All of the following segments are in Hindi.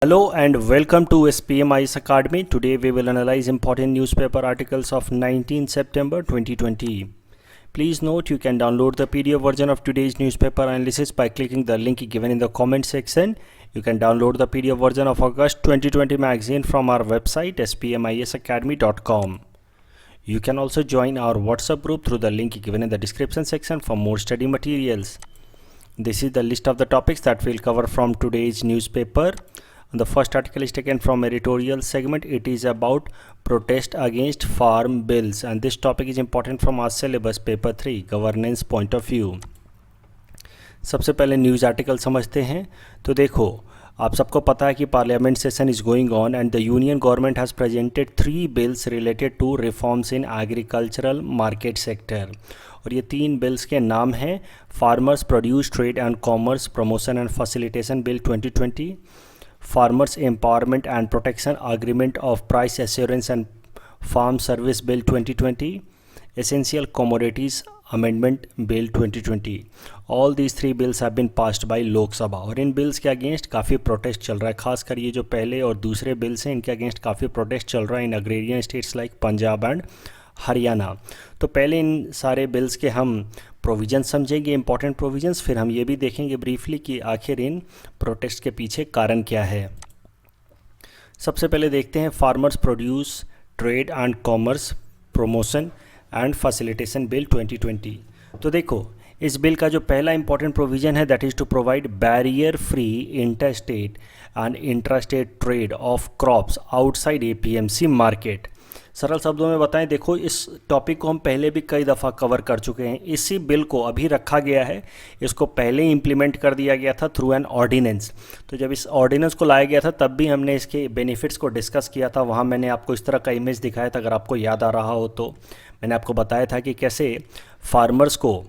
Hello and welcome to SPMI's Academy. Today we will analyze important newspaper articles of 19 September 2020. Please note you can download the PDF version of today's newspaper analysis by clicking the link given in the comment section. You can download the PDF version of August 2020 magazine from our website spmisacademy.com. You can also join our WhatsApp group through the link given in the description section for more study materials. This is the list of the topics that we'll cover from today's newspaper. The first article is taken from editorial segment. It is about protest against farm bills and this topic is important from our syllabus paper 3 governance point of view. सबसे पहले न्यूज़ आर्टिकल समझते हैं। तो देखो, आप सबको पता है कि parliament session is going on and the union government has presented 3 bills related to reforms in agricultural market sector. और ये 3 बिल्स के नाम हैं farmers produce trade and commerce promotion and facilitation bill 2020, Farmers Empowerment and Protection Agreement of Price Assurance and Farm Service Bill 2020, Essential Commodities Amendment Bill 2020. All these 3 bills have been passed by लोक सभा और इन बिल्स के अगेंस्ट काफ़ी प्रोटेस्ट चल रहा है। खासकर ये जो पहले और दूसरे बिल्स हैं इनके अगेंस्ट काफ़ी प्रोटेस्ट चल रहा है in agrarian states like Punjab and Haryana. तो पहले इन सारे बिल्स के हम प्रोविजन समझेंगे, इंपॉर्टेंट प्रोविजंस, फिर हम ये भी देखेंगे ब्रीफली कि आखिर इन प्रोटेस्ट के पीछे कारण क्या है। सबसे पहले देखते हैं farmers produce trade and commerce promotion and facilitation bill 2020। तो देखो, इस बिल का जो पहला इंपॉर्टेंट प्रोविजन है that is to provide barrier free inter state and intra state trade of crops outside APMC market. सरल शब्दों में बताएं, देखो इस टॉपिक को हम पहले भी कई दफ़ा कवर कर चुके हैं। इसी बिल को अभी रखा गया है, इसको पहले ही इम्प्लीमेंट कर दिया गया था थ्रू एन ऑर्डिनेंस। तो जब इस ऑर्डिनेंस को लाया गया था तब भी हमने इसके बेनिफिट्स को डिस्कस किया था। वहाँ मैंने आपको इस तरह का इमेज दिखाया था, अगर आपको याद आ रहा हो तो। मैंने आपको बताया था कि कैसे फार्मर्स को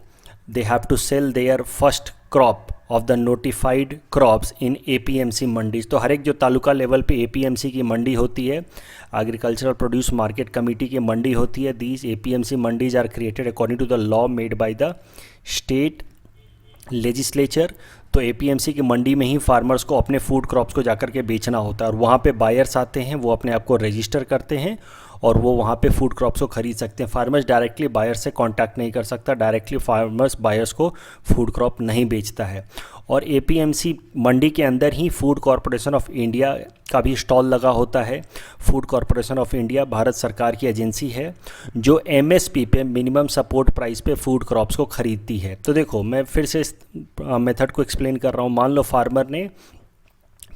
they have to sell their first crop of the notified crops in APMC mandis. तो हर एक जो तालुका लेवल पे APMC की मंडी होती है, एग्रीकल्चरल प्रोड्यूस मार्केट कमेटी की मंडी होती है, these APMC mandis are created according to the law made by the state legislature. तो APMC की मंडी में ही फार्मर्स को अपने फूड क्रॉप्स को जाकर के बेचना होता है और वहाँ पे बायर्स आते हैं, वो अपने आप को रजिस्टर करते हैं और वो वहाँ पे फूड क्रॉप्स को ख़रीद सकते हैं। फार्मर्स डायरेक्टली बायर से कांटेक्ट नहीं कर सकता, डायरेक्टली फार्मर्स बायर्स को फूड क्रॉप नहीं बेचता है। और APMC मंडी के अंदर ही फूड कॉरपोरेशन ऑफ इंडिया का भी स्टॉल लगा होता है। Food corporation of India Bharat सरकार की एजेंसी है जो MSP पे मिनिमम सपोर्ट प्राइस पे फूड क्रॉप्स को ख़रीदती है। तो देखो, मैं फिर से इस मेथड को एक्सप्लेन कर रहा हूँ। मान लो फार्मर ने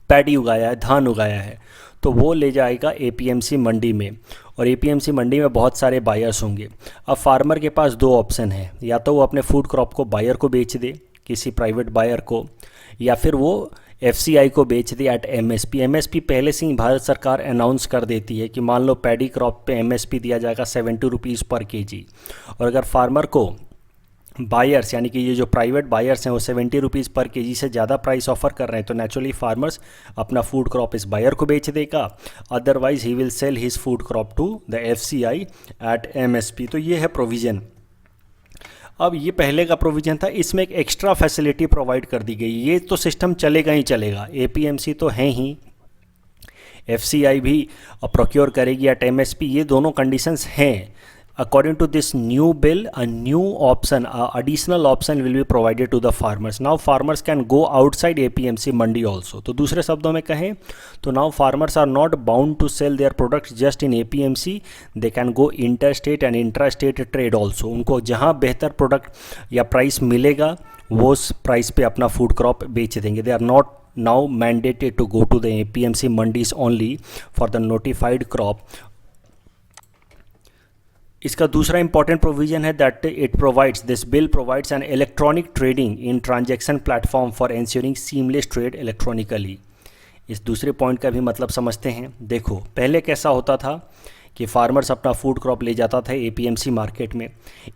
पैडी उगाया है, धान उगाया है, तो वो ले जाएगा APMC मंडी में और APMC मंडी में बहुत सारे बायर्स होंगे। अब फार्मर के पास 2 ऑप्शन है, या तो वो अपने फूड क्रॉप को बायर को बेच दे, किसी प्राइवेट बायर को, या फिर वो FCI को बेच दे एट MSP। MSP पहले से ही भारत सरकार अनाउंस कर देती है कि मान लो पैडी क्रॉप पे MSP दिया जाएगा 70 रुपीज़ पर kg। और अगर फार्मर को बायर्स यानी कि ये जो प्राइवेट बायर्स हैं वो 70 रुपीज़ पर kg से ज़्यादा प्राइस ऑफर कर रहे हैं तो नेचुरली फार्मर्स अपना फूड क्रॉप इस बायर को बेच देगा, otherwise he will sell his food crop to the FCI at MSP। तो ये है प्रोविज़न। अब ये पहले का प्रोविज़न था, इसमें एक एक्स्ट्रा फैसिलिटी प्रोवाइड कर दी गई। ये तो सिस्टम चलेगा ही चलेगा, APMC तो हैं ही, FCI भी प्रोक्योर करेगी एट MSP, ये दोनों कंडीशंस हैं। According to this new bill, a new option, additional option will be provided to the farmers. Now farmers can go outside APMC mandi also. तो दूसरे शब्दों में कहें तो now farmers are not bound to sell their products just in APMC. They can go interstate and intrastate trade also. उनको जहाँ बेहतर प्रोडक्ट या प्राइस मिलेगा वो उस प्राइस पे अपना फूड क्रॉप बेच देंगे। They are not now mandated to go to the APMC mandis only for the notified crop. इसका दूसरा इंपॉर्टेंट प्रोविजन है that it provides, this bill provides an electronic trading in transaction platform for ensuring seamless trade electronically. इस दूसरे पॉइंट का भी मतलब समझते हैं। देखो, पहले कैसा होता था कि फार्मर्स अपना फूड क्रॉप ले जाता था APMC मार्केट में।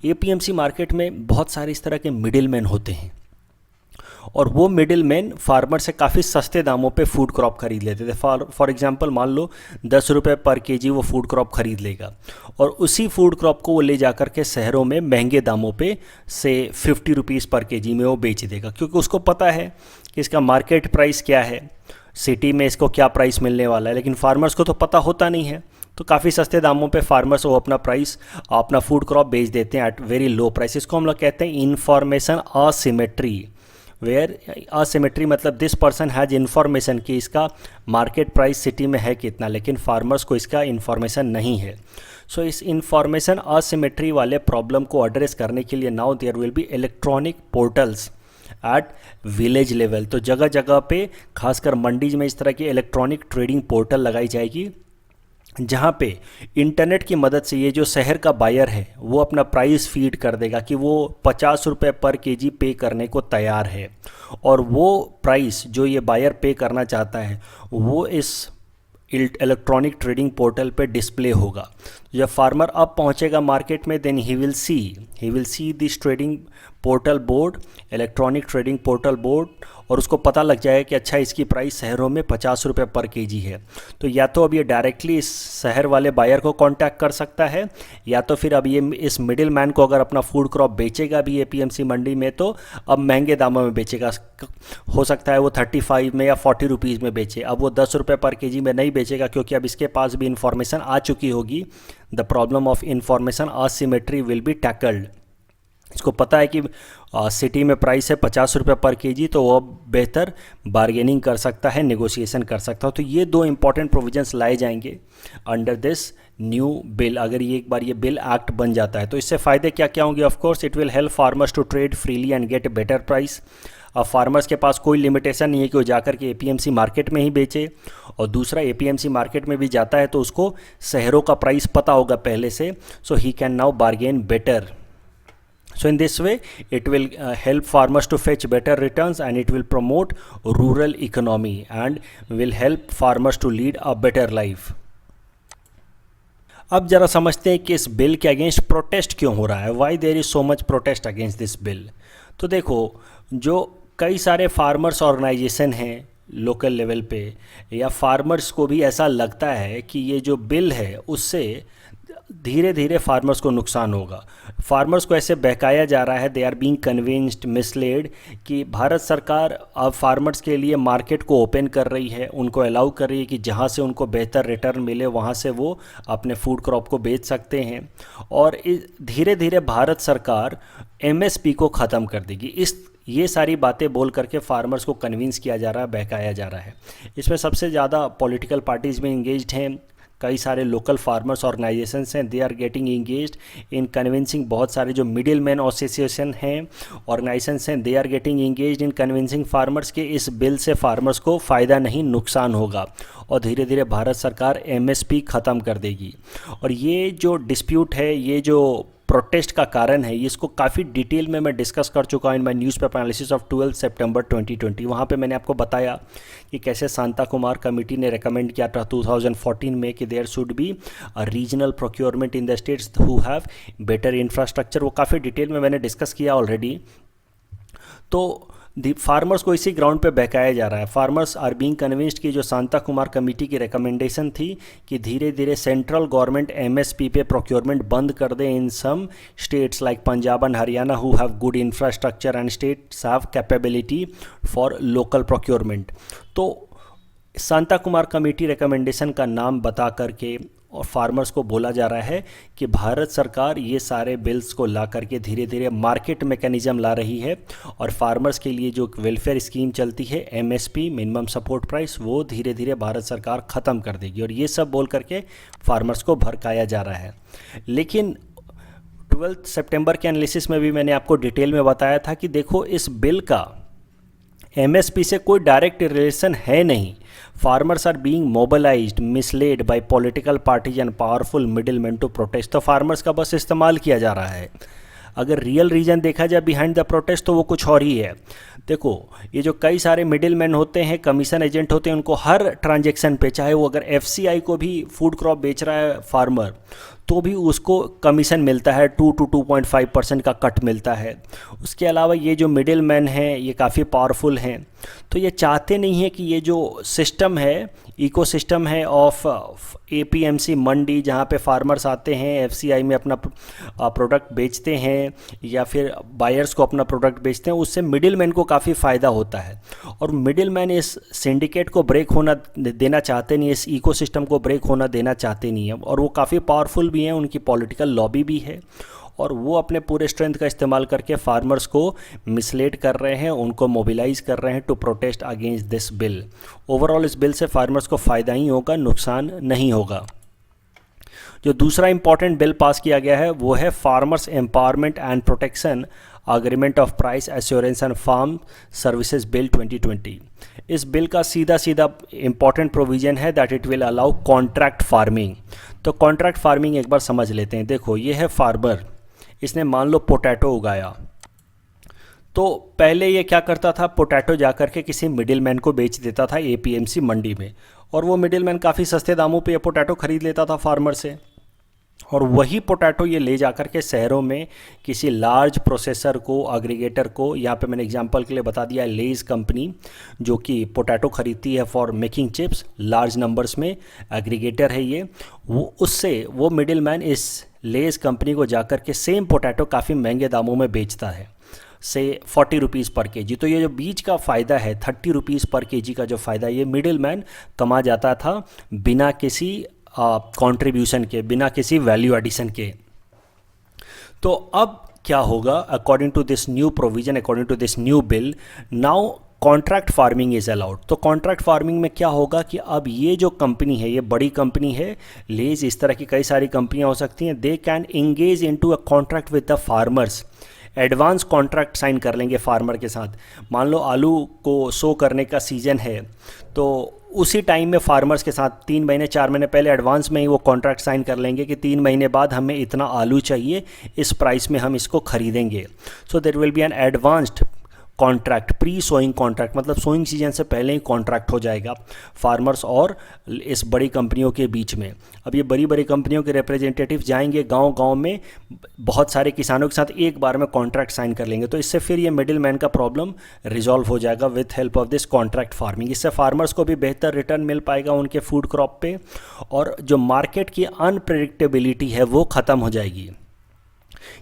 APMC मार्केट में बहुत सारे इस तरह के मिडिल मैन होते हैं और वो मिडिल मैन फार्मर से काफ़ी सस्ते दामों पे फूड क्रॉप खरीद लेते थे। फॉर एग्जांपल मान लो 10 रुपये पर केजी वो फूड क्रॉप खरीद लेगा और उसी फूड क्रॉप को वो ले जा कर के शहरों में महंगे दामों पे से 50 रुपीज़ पर केजी में वो बेच देगा, क्योंकि उसको पता है कि इसका मार्केट प्राइस क्या है। सिटी में इसको क्या प्राइस मिलने वाला है, लेकिन फार्मर्स को तो पता होता नहीं है। तो काफ़ी सस्ते दामों पे फार्मर्स वो अपना प्राइस, अपना फूड क्रॉप बेच देते हैं एट वेरी लो प्राइस। इसको हम लोग कहते हैं इंफॉर्मेशन असिमेट्री, वेयर असिमेट्री मतलब दिस पर्सन हैज़ इन्फॉर्मेशन कि इसका मार्केट प्राइस सिटी में है कितना, लेकिन फार्मर्स को इसका इन्फॉर्मेशन नहीं है। सो इस इंफॉर्मेशन असिमेट्री वाले प्रॉब्लम को एड्रेस करने के लिए now there will be electronic portals at village level. तो जगह जगह पे खासकर मंडीज में इस तरह की इलेक्ट्रॉनिक ट्रेडिंग पोर्टल लगाई जाएगी, जहाँ पे इंटरनेट की मदद से ये जो शहर का बायर है वो अपना प्राइस फीड कर देगा कि वो 50 रुपये पर केजी पे करने को तैयार है, और वो प्राइस जो ये बायर पे करना चाहता है वो इस इलेक्ट्रॉनिक ट्रेडिंग पोर्टल पे डिस्प्ले होगा। जब फार्मर अब पहुंचेगा मार्केट में, then he will see this trading portal board, electronic trading portal board, और उसको पता लग जाएगा कि अच्छा इसकी प्राइस शहरों में 50 रुपये पर केजी है। तो या तो अब ये डायरेक्टली इस शहर वाले बायर को कांटेक्ट कर सकता है, या तो फिर अब ये इस मिडिल मैन को अगर अपना फूड क्रॉप बेचेगा भी एपीएमसी मंडी में तो अब महंगे दामों में बेचेगा। हो सकता है वो 35 में या 40 रुपीज़ में बेचे, अब वो 10 रुपये पर केजी में नहीं बेचेगा, क्योंकि अब इसके पास भी इंफॉर्मेशन आ चुकी होगी। The problem of information asymmetry will be tackled. इसको पता है कि सिटी में प्राइस है 50 रुपये पर केजी, तो वो बेहतर बार्गेनिंग कर सकता है, नेगोशिएशन कर सकता है। तो ये दो इंपॉर्टेंट प्रोविजंस लाए जाएंगे अंडर दिस न्यू बिल। अगर ये एक बार ये बिल एक्ट बन जाता है तो इससे फ़ायदे क्या क्या होंगे? Of course it will help farmers to trade freely and get better price. अब फार्मर्स के पास कोई लिमिटेशन नहीं है कि वो जाकर के एपीएमसी मार्केट में ही बेचे, और दूसरा एपीएमसी मार्केट में भी जाता है तो उसको शहरों का प्राइस पता होगा पहले से, so he can now bargain better. So in this way, it will help farmers to fetch better returns, and it will promote rural economy and will help farmers to lead a better life. अब जरा समझते हैं कि इस बिल के अगेंस्ट प्रोटेस्ट क्यों हो रहा है, why there is so much protest against this bill. तो देखो, जो कई सारे फार्मर्स ऑर्गेनाइजेशन हैं लोकल लेवल पे, या फार्मर्स को भी ऐसा लगता है कि ये जो बिल है उससे धीरे धीरे फार्मर्स को नुकसान होगा. फार्मर्स को ऐसे बहकाया जा रहा है, they are being convinced, misled, कि भारत सरकार अब फार्मर्स के लिए मार्केट को ओपन कर रही है, उनको अलाउ कर रही है कि जहाँ से उनको बेहतर रिटर्न मिले वहाँ से वो अपने फूड क्रॉप को बेच सकते हैं. और धीरे धीरे भारत सरकार एमएसपी को ख़त्म कर देगी. ये सारी बातें बोल करके फार्मर्स को कन्विंस किया जा रहा है, बहकाया जा रहा है. इसमें सबसे ज़्यादा पॉलिटिकल पार्टीज़ में इंगेज्ड हैं, कई सारे लोकल फार्मर्स ऑर्गेनाइजेशंस हैं, they are getting engaged in convincing. बहुत सारे जो मिडिल मैन एसोसिएशन हैं, ऑर्गेनाइजेशंस हैं, they are getting engaged in convincing farmers के इस बिल से फार्मर्स को फ़ायदा नहीं नुकसान होगा, और धीरे धीरे भारत सरकार एमएसपी ख़त्म कर देगी. और ये जो डिस्प्यूट है, ये जो प्रोटेस्ट का कारण है, इसको काफ़ी डिटेल में मैं डिस्कस कर चुका हूँ in my newspaper analysis of 12 September 2020. वहाँ पे मैंने आपको बताया कि कैसे शांता कुमार कमेटी ने रेकमेंड किया था 2014 में कि there should be a regional procurement in the states who have better infrastructure. वो काफ़ी डिटेल में मैंने डिस्कस किया ऑलरेडी. तो फार्मर्स को इसी ग्राउंड पे बहकाया जा रहा है. फार्मर्स आर बीइंग कन्विंस्ड कि जो शांता कुमार कमेटी की रिकमेंडेशन थी कि धीरे धीरे सेंट्रल गवर्नमेंट एमएसपी पे प्रोक्योरमेंट बंद कर दे in some states like Punjab and Haryana who have good infrastructure and states have capability for local procurement. तो शांता कुमार कमेटी रिकमेंडेशन का नाम बता करके और फार्मर्स को बोला जा रहा है कि भारत सरकार ये सारे बिल्स को ला करके धीरे धीरे मार्केट मैकेनिज्म ला रही है, और फार्मर्स के लिए जो वेलफेयर स्कीम चलती है एमएसपी मिनिमम सपोर्ट प्राइस, वो धीरे धीरे भारत सरकार ख़त्म कर देगी. और ये सब बोल करके फार्मर्स को भड़काया जा रहा है. लेकिन 12 सितंबर के एनालिसिस में भी मैंने आपको डिटेल में बताया था कि देखो, इस बिल का एमएसपी से कोई डायरेक्ट रिलेशन है नहीं. Farmers are being mobilised, misled by political parties and powerful middleman to protest. तो फार्मर्स का बस इस्तेमाल किया जा रहा है. अगर रियल रीज़न देखा जाए बिहाइंड द प्रोटेस्ट तो वो कुछ और ही है. देखो, ये जो कई सारे मिडिल मैन होते हैं, कमीशन एजेंट होते हैं, उनको हर ट्रांजैक्शन पे, चाहे वो अगर एफसीआई को भी फूड क्रॉप बेच रहा है फार्मर, तो भी उसको कमीशन मिलता है, 2 to 2.5% का कट मिलता है। उसके अलावा ये जो मिडिल मैन हैं ये काफ़ी पावरफुल हैं, तो ये चाहते नहीं है कि ये जो सिस्टम है, इकोसिस्टम है ऑफ एपीएमसी मंडी, जहाँ पे फार्मर्स आते हैं एफसीआई में अपना प्रोडक्ट बेचते हैं या फिर बायर्स को अपना प्रोडक्ट बेचते हैं, उससे मिडिल मैन को काफ़ी फ़ायदा होता है। और मिडिल मैन इस सिंडिकेट को ब्रेक होना देना चाहते नहीं, इस इकोसिस्टम को ब्रेक होना देना चाहते नहीं है, और वो काफ़ी पावरफुल भी हैं, उनकी पॉलिटिकल लॉबी भी है, और वो अपने पूरे स्ट्रेंथ का इस्तेमाल करके फार्मर्स को मिसलीड कर रहे हैं, उनको मोबिलाइज कर रहे हैं to protest against this bill. Overall इस बिल से फार्मर्स को फ़ायदा ही होगा, नुकसान नहीं होगा। जो दूसरा इंपॉर्टेंट बिल पास किया गया है वो है farmers empowerment and protection agreement of price assurance and farm services bill 2020। इस बिल का सीधा सीधा इंपॉर्टेंट प्रोविज़न है that it will allow contract farming. तो कॉन्ट्रैक्ट फार्मिंग एक बार समझ लेते हैं। देखो, ये है फार्मर, इसने मान लो पोटैटो उगाया, तो पहले ये क्या करता था, पोटैटो जा कर के किसी मिडिल मैन को बेच देता था एपीएमसी मंडी में, और वो मिडिल मैन काफ़ी सस्ते दामों पे ये पोटैटो ख़रीद लेता था फार्मर से, और वही पोटैटो ये ले जा कर के शहरों में किसी लार्ज प्रोसेसर को, एग्रीगेटर को, यहाँ पे मैंने एग्जांपल के लिए बता दिया लेज कंपनी जो कि पोटैटो ख़रीदती है for making chips large numbers में, एग्रीगेटर है ये, वो मिडिल मैन इस लेज कंपनी को जा कर के सेम पोटैटो काफ़ी महंगे दामों में बेचता है, से 40 रुपीज़ पर केजी। तो ये जो बीच का फ़ायदा है 30 रुपीज़ पर केजी का जो फ़ायदा ये मिडिल मैन कमा जाता था बिना किसी कंट्रीब्यूशन के, बिना किसी वैल्यू एडिशन के। तो अब क्या होगा, according to this new provision, according to this new bill, now contract farming is allowed. तो कॉन्ट्रैक्ट फार्मिंग में क्या होगा कि अब ये जो कंपनी है, ये बड़ी कंपनी है लेज, इस तरह की कई सारी कंपनियां हो सकती हैं, they can engage into a contract with the farmers, advance contract sign कर लेंगे फार्मर के साथ। मान लो आलू को सो करने का सीज़न है, तो उसी टाइम में फार्मर्स के साथ 3 महीने 4 महीने पहले एडवांस में ही वो कॉन्ट्रैक्ट साइन कर लेंगे कि 3 महीने बाद हमें इतना आलू चाहिए, इस प्राइस में हम इसको खरीदेंगे। So there will be an advanced contract, pre sowing contract, मतलब सोइंग सीजन से पहले ही कॉन्ट्रैक्ट हो जाएगा फार्मर्स और इस बड़ी कंपनियों के बीच में। अब ये बड़ी बड़ी कंपनियों के रिप्रेजेंटेटिव जाएंगे गांव-गांव में, बहुत सारे किसानों के साथ एक बार में कॉन्ट्रैक्ट साइन कर लेंगे, तो इससे फिर ये मिडिल मैन का प्रॉब्लम रिजॉल्व हो जाएगा with help of this contract farming. इससे फार्मर्स को भी बेहतर रिटर्न मिल पाएगा उनके फूड क्रॉप पे, और जो मार्केट की अनप्रेडिक्टेबिलिटी है वो ख़त्म हो जाएगी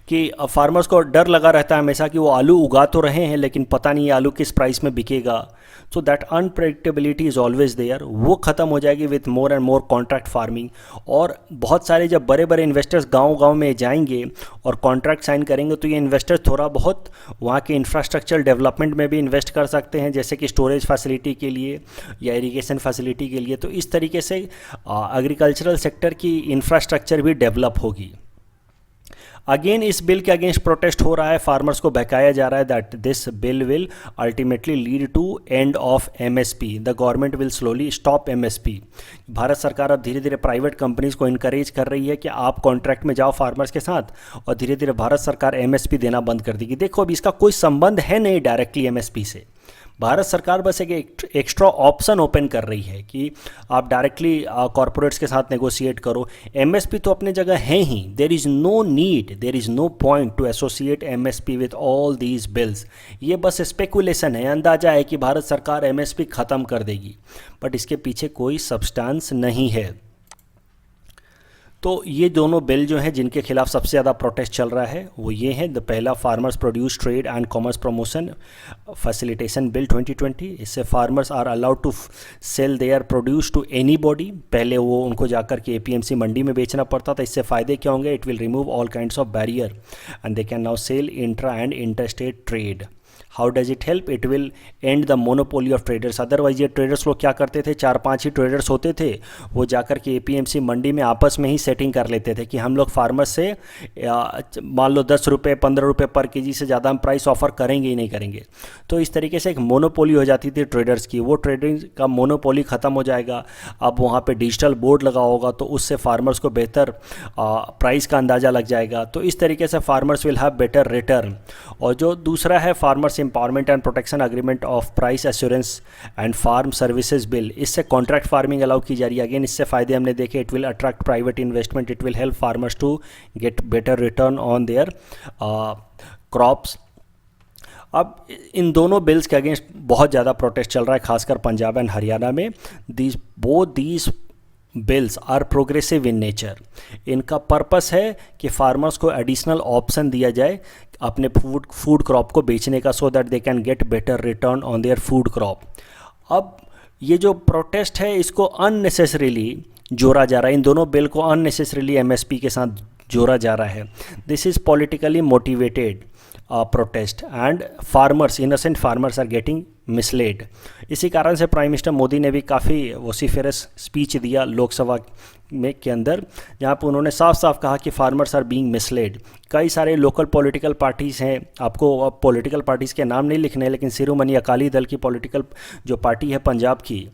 कि फार्मर्स को डर लगा रहता है हमेशा कि वो आलू उगा तो रहे हैं लेकिन पता नहीं आलू किस प्राइस में बिकेगा। So that unpredictability is always there, वो ख़त्म हो जाएगी with more and more contract farming. और बहुत सारे जब बड़े बड़े इन्वेस्टर्स गांव-गांव में जाएंगे और कॉन्ट्रैक्ट साइन करेंगे, तो ये इन्वेस्टर्स थोड़ा बहुत वहाँ के इंफ्रास्ट्रक्चर डेवलपमेंट में भी इन्वेस्ट कर सकते हैं, जैसे कि स्टोरेज फैसिलिटी के लिए या इरीगेशन फैसिलिटी के लिए। तो इस तरीके से एग्रीकल्चरल सेक्टर की इंफ्रास्ट्रक्चर भी डेवलप होगी। अगेन इस बिल के अगेंस्ट प्रोटेस्ट हो रहा है, फार्मर्स को बहकाया जा रहा है that this bill will ultimately lead to end of MSP, the government will slowly stop MSP. Bharat सरकार अब धीरे धीरे प्राइवेट कंपनीज को इनकरेज कर रही है कि आप कॉन्ट्रैक्ट में जाओ फार्मर्स के साथ, और धीरे धीरे भारत सरकार एमएसपी देना बंद कर देगी। देखो अब इसका कोई संबंध है नहीं डायरेक्टली एमएसपी से, भारत सरकार बस एक एक्स्ट्रा ऑप्शन ओपन कर रही है कि आप डायरेक्टली कॉरपोरेट्स के साथ नेगोशिएट करो। एमएसपी तो अपने जगह है ही, there is no need, there is no point to associate MSP with all these bills. ये बस स्पेकुलेशन है, अंदाजा है कि भारत सरकार एमएसपी ख़त्म कर देगी, बट इसके पीछे कोई सब्सटेंस नहीं है। तो ये दोनों बिल जो हैं जिनके खिलाफ सबसे ज़्यादा प्रोटेस्ट चल रहा है वो ये हैं। द पहला farmers produce trade and commerce promotion facilitation bill 2020। इससे farmers are allowed to sell their produce to anybody. पहले वो उनको जाकर के एपीएमसी मंडी में बेचना पड़ता था। इससे फ़ायदे क्या होंगे, it will remove all kinds of barrier and they can now sell intra and interstate trade. How does it help, it will end the monopoly of traders. Otherwise ये ट्रेडर्स लोग क्या करते थे, 4-5 ही ट्रेडर्स होते थे, वो जाकर के एपीएमसी मंडी में आपस में ही सेटिंग कर लेते थे कि हम लोग फार्मर्स से मान लो 10 रुपये 15 रुपये पर केजी से ज़्यादा हम प्राइस ऑफर करेंगे ही नहीं करेंगे। तो इस तरीके से एक मोनोपोली हो जाती थी ट्रेडर्स की, वो ट्रेडिंग का मोनोपोली ख़त्म हो जाएगा। अब वहाँ पे डिजिटल बोर्ड लगा होगा तो उससे फार्मर्स को बेहतर प्राइस का अंदाज़ा लग जाएगा। तो इस तरीके से farmers will have better return. और जो दूसरा है farmers farmers empowerment and protection agreement of price assurance and farm services bill, इससे कॉन्ट्रैक्ट फार्मिंग अलाउ की जा रही है। अगेन इससे फ़ायदे हमने देखे, it will attract private investment, it will help farmers to get better return on their crops. अब इन दोनों बिल्स के अगेंस्ट बहुत ज़्यादा प्रोटेस्ट चल रहा है, खासकर पंजाब एंड हरियाणा में। These bills are progressive in nature. इनका पर्पस है कि फार्मर्स को एडिशनल ऑप्शन दिया जाए अपने फूड क्रॉप को बेचने का, so that they can get better return on their food crop. अब ये जो प्रोटेस्ट है इसको अननेसेसरीली जोड़ा जा रहा है, इन दोनों बिल को अननेसेसरीली एमएसपी के साथ जोड़ा जा रहा है। This is politically motivated protest and farmers, innocent farmers are getting misled. इसी कारण से प्राइम मिनिस्टर मोदी ने भी काफ़ी वोसिफेरस स्पीच दिया लोकसभा में के अंदर, जहाँ पर उन्होंने साफ साफ कहा कि फार्मर्स आर बीइंग मिसलेड। कई सारे लोकल पॉलिटिकल पार्टीज़ हैं, आपको पॉलिटिकल पार्टीज़ के नाम नहीं लिखने, लेकिन शिरोमणि अकाली दल की पॉलिटिकल जो पार्टी है पंजाब की,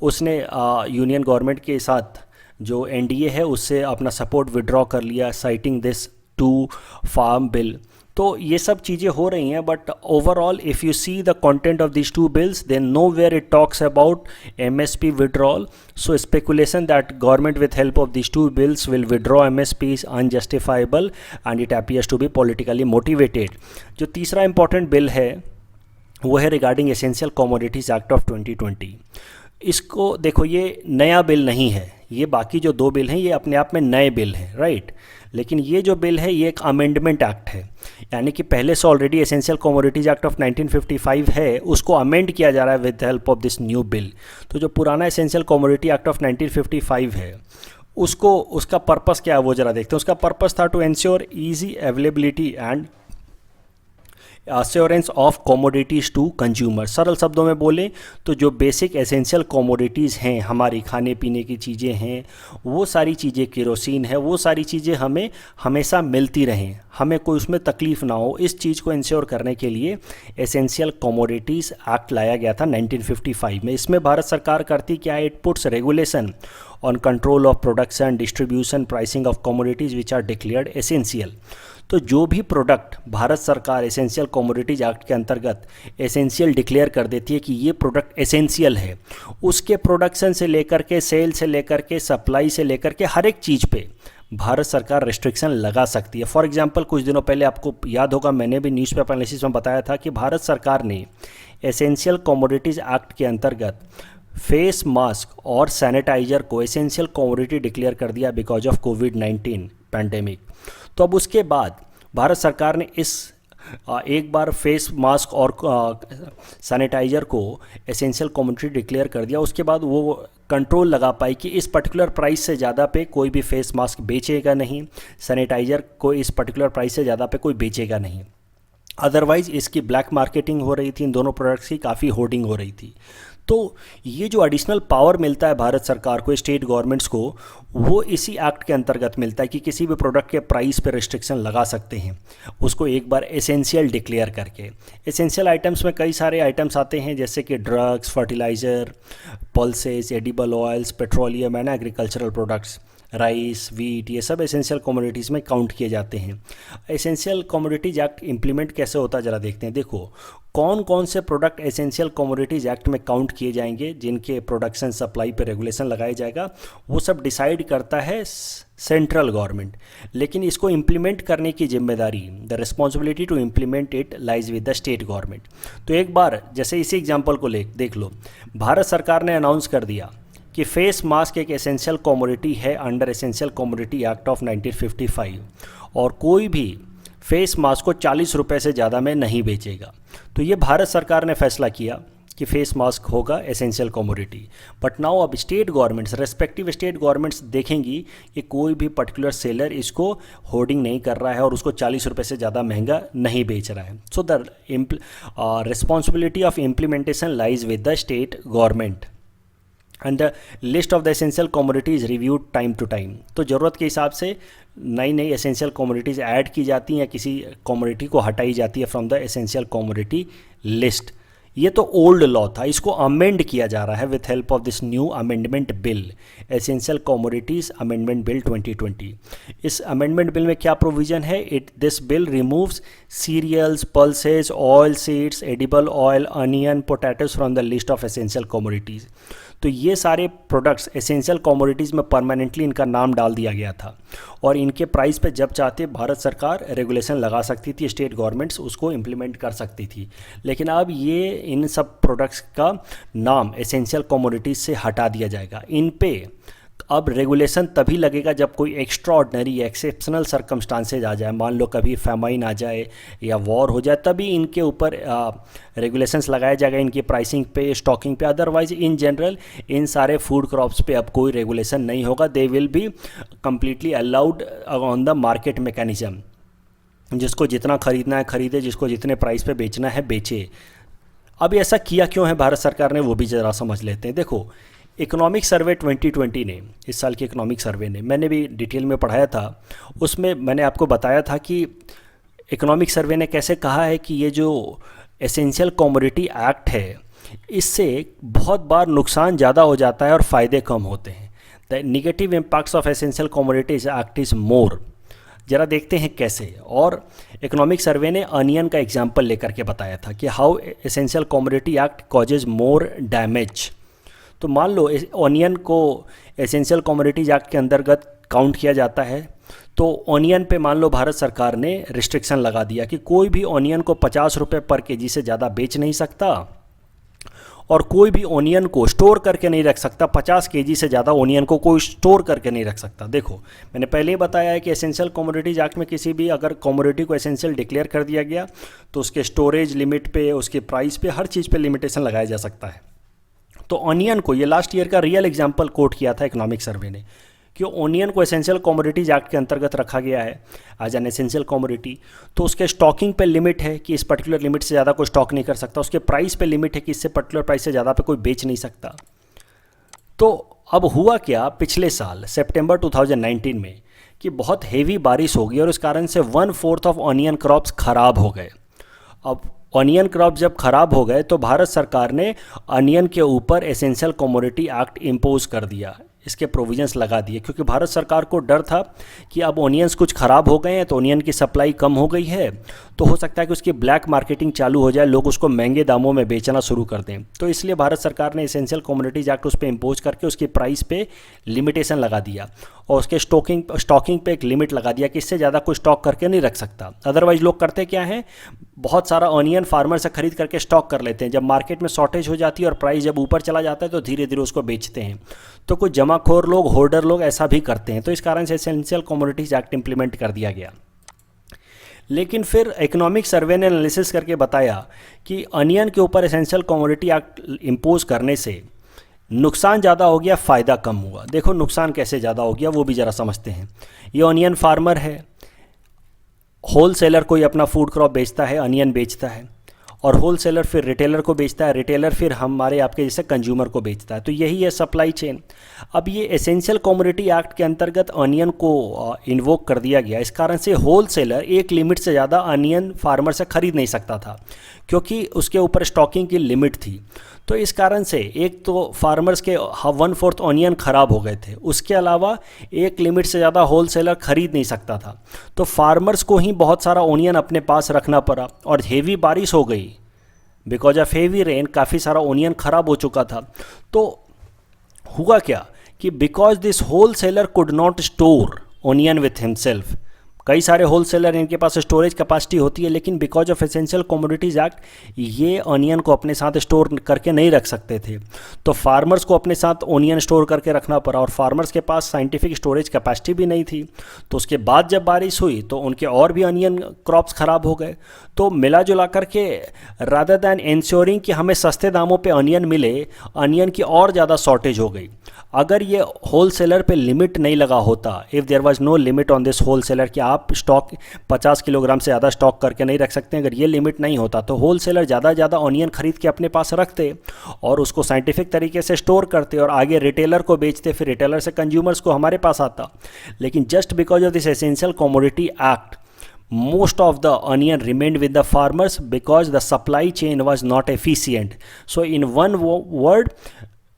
उसने यूनियन गवर्नमेंट के साथ जो एनडीए है उससे अपना सपोर्ट विड्रॉ कर लिया, citing this two farm bill. तो ये सब चीज़ें हो रही हैं, but overall if you see the content of this two bills then nowhere it talks about MSP withdrawal. So speculation that government with help of this two bills will withdraw MSP is unjustifiable and it appears to be politically motivated. जो तीसरा इंपॉर्टेंट बिल है वो है regarding essential commodities act of 2020। इसको देखो, ये नया बिल नहीं है, ये बाकी जो दो बिल हैं ये अपने आप में नए बिल हैं, राइट। लेकिन ये जो बिल है ये एक अमेंडमेंट एक्ट है, यानी कि पहले से already essential commodities act of 1955 है, उसको अमेंड किया जा रहा है with help of this new bill. तो जो पुराना एसेंशियल कमोडिटी एक्ट ऑफ 1955 है उसका पर्पस क्या है वो जरा देखते हैं। उसका पर्पस था to ensure easy availability and assurance of commodities to consumer. सरल शब्दों में बोलें तो जो बेसिक एसेंशियल कमोडिटीज़ हैं, हमारी खाने पीने की चीज़ें हैं, वो सारी चीज़ें, केरोसिन है, वो सारी चीज़ें हमें हमेशा मिलती रहें, हमें कोई उसमें तकलीफ़ ना हो। इस चीज़ को इंश्योर करने के लिए एसेंशियल कमोडिटीज़ एक्ट लाया गया था 1955 में। इसमें भारत सरकार करती क्या है, it puts regulation on control of production, distribution, pricing of commodities which are declared essential. तो जो भी प्रोडक्ट भारत सरकार एसेंशियल कमोडिटीज एक्ट के अंतर्गत एसेंशियल डिक्लेयर कर देती है कि ये प्रोडक्ट एसेंशियल है, उसके प्रोडक्शन से लेकर के, सेल से लेकर के, सप्लाई से लेकर के हर एक चीज़ पे भारत सरकार रेस्ट्रिक्शन लगा सकती है। फॉर एग्जांपल कुछ दिनों पहले आपको याद होगा, मैंने भी न्यूज़पेपर एनालिसिस में बताया था कि भारत सरकार ने एसेंशियल कमोडिटीज़ एक्ट के अंतर्गत फेस मास्क और सैनिटाइजर को एसेंशियल कमोडिटी डिक्लेयर कर दिया बिकॉज ऑफ कोविड-19 पैंडेमिक। तो अब उसके बाद भारत सरकार ने एक बार फेस मास्क और सैनिटाइज़र को एसेंशियल कमोडिटी डिक्लेयर कर दिया, उसके बाद वो कंट्रोल लगा पाई कि इस पर्टिकुलर प्राइस से ज़्यादा पे कोई भी फेस मास्क बेचेगा नहीं, सैनिटाइज़र को इस पर्टिकुलर प्राइस से ज़्यादा पे कोई बेचेगा नहीं। अदरवाइज़ इसकी ब्लैक मार्केटिंग हो रही थी, इन दोनों प्रोडक्ट्स की काफ़ी होर्डिंग हो रही थी। तो ये जो एडिशनल पावर मिलता है भारत सरकार को, स्टेट गवर्नमेंट्स को, वो इसी एक्ट के अंतर्गत मिलता है कि किसी भी प्रोडक्ट के प्राइस पे रिस्ट्रिक्शन लगा सकते हैं, उसको एक बार एसेंशियल डिक्लेयर करके। एसेंशियल आइटम्स में कई सारे आइटम्स आते हैं, जैसे कि drugs, fertiliser, pulses, edible oils, petroleum and agricultural products, rice, wheat, ये सब एसेंशियल कमोडिटीज़ में काउंट किए जाते हैं। एसेंशियल कमोडिटीज एक्ट इंप्लीमेंट कैसे होता है ज़रा देखते हैं। देखो, कौन कौन से प्रोडक्ट एसेंशियल कमोडिटीज़ एक्ट में काउंट किए जाएंगे, जिनके प्रोडक्शन सप्लाई पे रेगुलेशन लगाया जाएगा, वो सब डिसाइड करता है सेंट्रल गवर्नमेंट। लेकिन इसको इम्प्लीमेंट करने की जिम्मेदारी, the responsibility to implement it lies with the state government. तो एक बार जैसे इसी एग्जाम्पल को देख लो, भारत सरकार ने अनाउंस कर दिया कि फेस मास्क एक एसेंशियल कमोडिटी है under essential commodity act of 1955, और कोई भी फेस मास्क को 40 रुपये से ज़्यादा में नहीं बेचेगा। तो ये भारत सरकार ने फैसला किया कि फेस मास्क होगा एसेंशियल कमोडिटी। बट नाउ अब state governments, respective state governments देखेंगी कि कोई भी पर्टिकुलर सेलर इसको होर्डिंग नहीं कर रहा है और उसको 40 रुपये से ज़्यादा महंगा नहीं बेच रहा है। So the responsibility of implementation lies with the state government and the list of the essential commodities reviewed time to time. तो ज़रूरत के हिसाब से नई नई एसेंशियल कमोडिटीज़ ऐड की जाती हैं या किसी कमोडिटी को हटाई जाती है from the essential commodity list. ये तो ओल्ड लॉ था, इसको अमेंड किया जा रहा है with help of this new amendment bill, essential commodities amendment bill 2020। इस अमेंडमेंट बिल में क्या प्रोविजन है? This bill removes cereals, pulses, oil seeds, edible oil, onion, potatoes from the list of essential commodities. तो ये सारे प्रोडक्ट्स एसेंशियल कमोडिटीज़ में परमानेंटली इनका नाम डाल दिया गया था, और इनके प्राइस पे जब चाहते भारत सरकार रेगुलेशन लगा सकती थी, स्टेट गवर्नमेंट्स उसको इम्प्लीमेंट कर सकती थी। लेकिन अब ये इन सब प्रोडक्ट्स का नाम एसेंशियल कमोडिटीज़ से हटा दिया जाएगा। इन पे अब रेगुलेशन तभी लगेगा जब कोई एक्स्ट्रा ऑर्डनरी एक्सेप्शनल सर्कमस्टांसेज आ जाए, मान लो कभी फेमाइन आ जाए या वॉर हो जाए, तभी इनके ऊपर रेगुलेशंस लगाया जाएगा, इनकी प्राइसिंग पे, स्टॉकिंग पे। अदरवाइज इन जनरल इन सारे फूड क्रॉप्स पे अब कोई रेगुलेशन नहीं होगा। They will be completely allowed on the market mechanism, जिसको जितना खरीदना है खरीदे, जिसको जितने प्राइस पे बेचना है बेचे। अब ऐसा किया क्यों है भारत सरकार ने, वो भी ज़रा समझ लेते हैं। देखो, इकोनॉमिक सर्वे 2020 ने, इस साल के इकोनॉमिक सर्वे ने, मैंने भी डिटेल में पढ़ाया था, उसमें मैंने आपको बताया था कि इकोनॉमिक सर्वे ने कैसे कहा है कि ये जो एसेंशियल कमोडिटी एक्ट है, इससे बहुत बार नुकसान ज़्यादा हो जाता है और फ़ायदे कम होते हैं। The negative impacts of essential commodities act is more. ज़रा देखते हैं कैसे। और इकोनॉमिक सर्वे ने अनियन का एग्जाम्पल लेकर के बताया था कि how essential commodity act causes more damage. तो मान लो ऑनियन को एसेंशियल कमोडिटीज एक्ट के अंतर्गत काउंट किया जाता है, तो ऑनियन पे मान लो भारत सरकार ने रिस्ट्रिक्शन लगा दिया कि कोई भी ऑनियन को 50 रुपये पर केजी से ज़्यादा बेच नहीं सकता, और कोई भी ऑनियन को स्टोर करके नहीं रख सकता। 50 केजी से ज़्यादा ऑनियन को कोई स्टोर करके नहीं रख सकता। देखो, मैंने पहले ही बताया है कि एसेंशियल कमोडिटीज एक्ट में किसी भी अगर कमोडिटी को एसेंशियल डिक्लेयर कर दिया गया तो उसके स्टोरेज लिमिट पे, उसके प्राइस पे, हर चीज़ पे लिमिटेशन लगाया जा सकता है। तो ऑनियन को, ये लास्ट ईयर का रियल एग्जाम्पल कोट किया था इकोनॉमिक सर्वे ने, कि ऑनियन को एसेंशियल कमोडिटीज एक्ट के अंतर्गत रखा गया है एज एन एसेंशियल कमोडिटी। तो उसके स्टॉकिंग पे लिमिट है कि इस पर्टिकुलर लिमिट से ज़्यादा कोई स्टॉक नहीं कर सकता। उसके प्राइस पे लिमिट है कि इससे पर्टिकुलर प्राइस से ज़्यादा पे कोई बेच नहीं सकता। तो अब हुआ क्या, पिछले साल सितंबर 2019 में, कि बहुत हेवी बारिश हो गई और इस कारण से 1/4 ऑफ ऑनियन क्रॉप्स ख़राब हो गए। अब ऑनियन क्रॉप जब खराब हो गए तो भारत सरकार ने अनियन के ऊपर एसेंशियल कमोडिटी एक्ट इम्पोज कर दिया, इसके प्रोविजंस लगा दिए, क्योंकि भारत सरकार को डर था कि अब ऑनियंस कुछ ख़राब हो गए हैं, तो ऑनियन की सप्लाई कम हो गई है, तो हो सकता है कि उसकी ब्लैक मार्केटिंग चालू हो जाए, लोग उसको महंगे दामों में बेचना शुरू कर दें। तो इसलिए भारत सरकार ने एसेंशियल कमोडिटीज एक्ट उस पर इम्पोज करके उसकी प्राइस पे लिमिटेशन लगा दिया, और उसके स्टॉकिंग पे एक लिमिट लगा दिया कि इससे ज़्यादा कोई स्टॉक करके नहीं रख सकता। अदरवाइज लोग करते क्या हैं, बहुत सारा ऑनियन फार्मर से खरीद करके स्टॉक कर लेते हैं, जब मार्केट में शॉर्टेज हो जाती है और प्राइस जब ऊपर चला जाता है तो धीरे धीरे उसको बेचते हैं। तो कुछ जमाखोर लोग, होर्डर लोग ऐसा भी करते हैं। तो इस कारण से एसेंशियल कमोडिटीज एक्ट इंप्लीमेंट कर दिया गया। लेकिन फिर इकोनॉमिक सर्वे ने एनालिसिस करके बताया कि अनियन के ऊपर एसेंशियल कमोडिटी एक्ट इम्पोज करने से नुकसान ज़्यादा हो गया, फ़ायदा कम हुआ। देखो नुकसान कैसे ज़्यादा हो गया वो भी ज़रा समझते हैं। ये ऑनियन फार्मर है, होल सेलर कोई अपना फूड क्रॉप बेचता है, अनियन बेचता है, और होल सेलर फिर रिटेलर को बेचता है, रिटेलर फिर हमारे आपके जैसे कंज्यूमर को बेचता है। तो यही है सप्लाई चेन। अब ये एसेंशियल कमोडिटी एक्ट के अंतर्गत अनियन को इन्वोक कर दिया गया। इस कारण से होल सेलर एक लिमिट से ज़्यादा अनियन फार्मर से ख़रीद नहीं सकता था, क्योंकि उसके ऊपर स्टॉकिंग की लिमिट थी। तो इस कारण से एक तो फार्मर्स के 1/4 ऑनियन ख़राब हो गए थे, उसके अलावा एक लिमिट से ज़्यादा होल सेलर ख़रीद नहीं सकता था। तो फार्मर्स को ही बहुत सारा ऑनियन अपने पास रखना पड़ा, और हेवी बारिश हो गई, बिकॉज ऑफ हेवी रेन काफ़ी सारा ऑनियन ख़राब हो चुका था। तो हुआ क्या कि because this wholesaler could not store onion with himself, कई सारे होल सेलर इनके पास स्टोरेज कैपेसिटी होती है, लेकिन because of essential commodities act ये ऑनियन को अपने साथ स्टोर करके नहीं रख सकते थे। तो फार्मर्स को अपने साथ ऑनियन स्टोर करके रखना पड़ा, और फार्मर्स के पास साइंटिफिक स्टोरेज कैपेसिटी भी नहीं थी। तो उसके बाद जब बारिश हुई तो उनके और भी ऑनियन क्रॉप्स ख़राब हो गए। तो मिला जुला करके रादर दैन इंश्योरिंग कि हमें सस्ते दामों पे ऑनियन मिले, ऑनियन की और ज़्यादा शॉर्टेज हो गई। अगर ये होल सेलर पे लिमिट नहीं लगा होता, if there was no limit on this wholesaler कि आप स्टॉक 50 किलोग्राम से ज़्यादा स्टॉक करके नहीं रख सकते, अगर ये लिमिट नहीं होता तो होल सेलर ज़्यादा ऑनियन खरीद के अपने पास रखते और उसको साइंटिफिक तरीके से स्टोर करते और आगे रिटेलर को बेचते, फिर रिटेलर से कंज्यूमर्स को हमारे पास आता। लेकिन just because of this essential commodity act most of the onion remained with the farmers because the supply chain was not efficient. So in one word,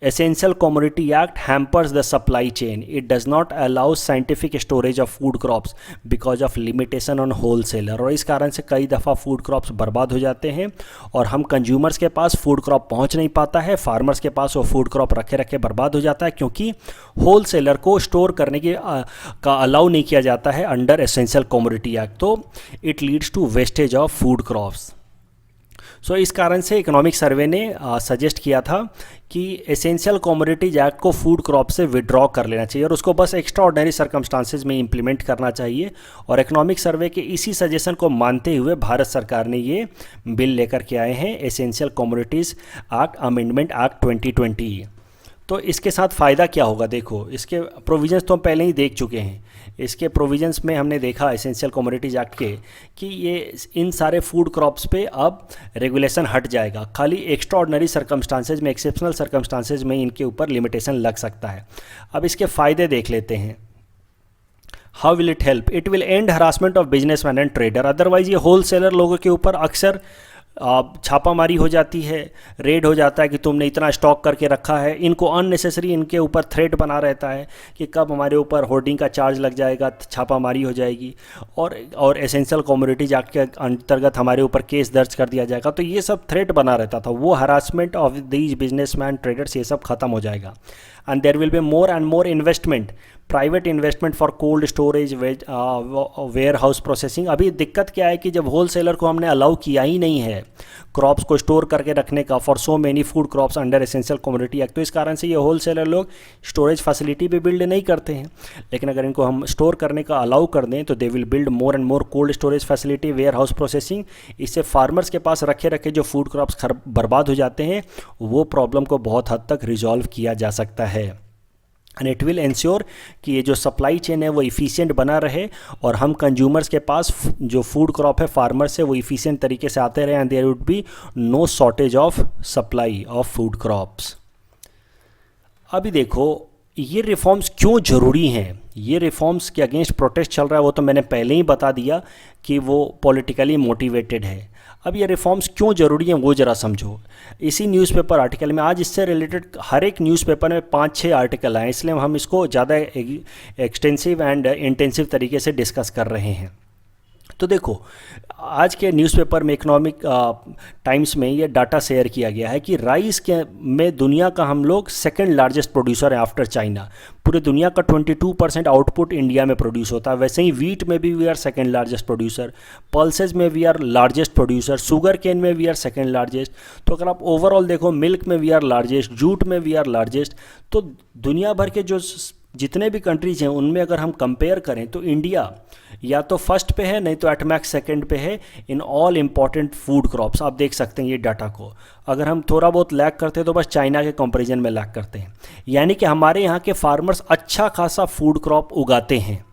Essential Commodity Act hampers the supply chain. It does not allow scientific storage of food crops because of limitation on wholesaler. और इस कारण से कई दफ़ा फूड क्रॉप्स बर्बाद हो जाते हैं और हम कंज्यूमर्स के पास फूड क्रॉप पहुंच नहीं पाता है, फार्मर्स के पास वो फूड क्रॉप रखे रखे बर्बाद हो जाता है क्योंकि होलसेलर को स्टोर करने का अलाउ नहीं किया जाता है अंडर एसेंशियल कमोडिटी एक्ट. तो it leads to wastage of food crops. So इस कारण से इकोनॉमिक सर्वे ने सजेस्ट किया था कि एसेंशियल कमोडिटीज एक्ट को फूड क्रॉप से विड्रॉ कर लेना चाहिए और उसको बस एक्स्ट्रा ऑर्डिनरी सर्कमस्टांसेस में इम्प्लीमेंट करना चाहिए. और इकोनॉमिक सर्वे के इसी सजेशन को मानते हुए भारत सरकार ने ये बिल लेकर के आए हैं, essential commodities act amendment act 2020. तो इसके साथ फ़ायदा क्या होगा? देखो, इसके प्रोविजंस तो हम पहले ही देख चुके हैं. इसके प्रोविजंस में हमने देखा एसेंशियल कमोडिटीज एक्ट के कि ये इन सारे फूड क्रॉप्स पे अब रेगुलेशन हट जाएगा. खाली एक्स्ट्रा ऑर्डिनरी सर्कमस्टांसेज में, एक्सेप्शनल सर्कमस्टांसेज में इनके ऊपर लिमिटेशन लग सकता है. अब इसके फ़ायदे देख लेते हैं. How will it help? It will and harassment of businessman and trader. Otherwise ये होलसेलर लोगों के ऊपर अक्सर छापामारी हो जाती है, रेड हो जाता है कि तुमने इतना स्टॉक करके रखा है. इनको अननेसेसरी इनके ऊपर थ्रेट बना रहता है कि कब हमारे ऊपर होर्डिंग का चार्ज लग जाएगा, छापामारी हो जाएगी और एसेंशियल कमोडिटीज एक्ट के अंतर्गत हमारे ऊपर केस दर्ज कर दिया जाएगा. तो ये सब थ्रेट बना रहता था. वो harassment of these businessman traders ये सब खत्म हो जाएगा. And there will be more and more investment, private investment for cold storage, warehouse processing. अभी दिक्कत क्या है कि जब होलसेलर को हमने अलाउ किया ही नहीं है क्रॉप्स को स्टोर करके रखने का for so many food crops under essential commodity act, तो इस कारण से ये होलसेलर लोग स्टोरेज फैसिलिटी भी बिल्ड नहीं करते हैं. लेकिन अगर इनको हम स्टोर करने का अलाउ कर दें तो they will build more and more cold storage facility, warehouse processing. इससे फार्मर्स के पास रखे रखे जो फूड क्रॉप्स बर्बाद हो जाते हैं वो प्रॉब्लम को बहुत हद तक रिजॉल्व किया जा सकता है. एंड इट विल इंश्योर कि ये जो सप्लाई चेन है वो इफ़िशियंट बना रहे और हम कंज्यूमर्स के पास जो फूड क्रॉप है फार्मर से वो इफ़िशियंट तरीके से आते रहे and there would be no shortage of supply of food crops. अभी देखो, ये रिफॉर्म्स क्यों ज़रूरी हैं? ये रिफॉर्म्स के अगेंस्ट प्रोटेस्ट चल रहा है वो तो मैंने पहले ही बता दिया कि वो पॉलिटिकली मोटिवेटेड है. अब ये रिफॉर्म्स क्यों ज़रूरी हैं वो ज़रा समझो. इसी न्यूज़पेपर आर्टिकल में आज इससे रिलेटेड हर एक न्यूज़पेपर में 5-6 आर्टिकल आए, इसलिए हम इसको ज़्यादा एक्सटेंसिव एंड इंटेंसिव तरीके से डिस्कस कर रहे हैं. तो देखो, आज के न्यूज़पेपर में इकोनॉमिक टाइम्स में ये डाटा शेयर किया गया है कि राइस के में दुनिया का हम लोग सेकंड लार्जेस्ट प्रोड्यूसर है आफ्टर चाइना. पूरे दुनिया का 22% आउटपुट इंडिया में प्रोड्यूस होता है. वैसे ही वीट में भी we are second largest producer, pulses में we are largest producer, sugar cane में वी आर सेकंड लार्जेस्ट. तो अगर आप ओवरऑल देखो, मिल्क में वी आर लार्जेस्ट, जूट में वी आर लार्जेस्ट. तो दुनिया भर के जो जितने भी कंट्रीज़ हैं उनमें अगर हम कंपेयर करें तो इंडिया या तो फर्स्ट पे है, नहीं तो एट मैक्स सेकंड पे है in all important food crops. आप देख सकते हैं ये डाटा को. अगर हम थोड़ा बहुत लैग करते हैं तो बस चाइना के कंपैरिजन में लैग करते हैं. यानी कि हमारे यहाँ के फार्मर्स अच्छा खासा फूड क्रॉप उगाते हैं,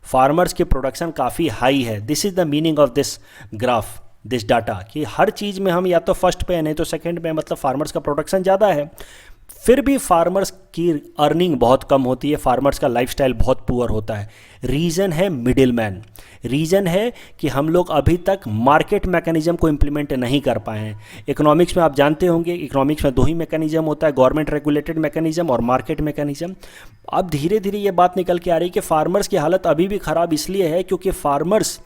फार्मर्स की प्रोडक्शन काफ़ी हाई है. This is the meaning of this graph, this data, कि हर चीज़ में हम या तो फर्स्ट पे है नहीं तो सेकंड पे, मतलब फार्मर्स का प्रोडक्शन ज़्यादा है. फिर भी फार्मर्स की अर्निंग बहुत कम होती है, फार्मर्स का लाइफस्टाइल बहुत पुअर होता है. रीज़न है मिडिल मैन. रीज़न है कि हम लोग अभी तक मार्केट मैकेनिज्म को इम्प्लीमेंट नहीं कर पाए हैं. इकोनॉमिक्स में आप जानते होंगे, इकोनॉमिक्स में 2 ही मैकेनिज्म होता है, गवर्नमेंट रेगुलेटेड मैकेनिज्म और मार्केट मैकेनिज्म. अब धीरे धीरे ये बात निकल के आ रही है कि फार्मर्स की हालत अभी भी ख़राब इसलिए है क्योंकि फार्मर्स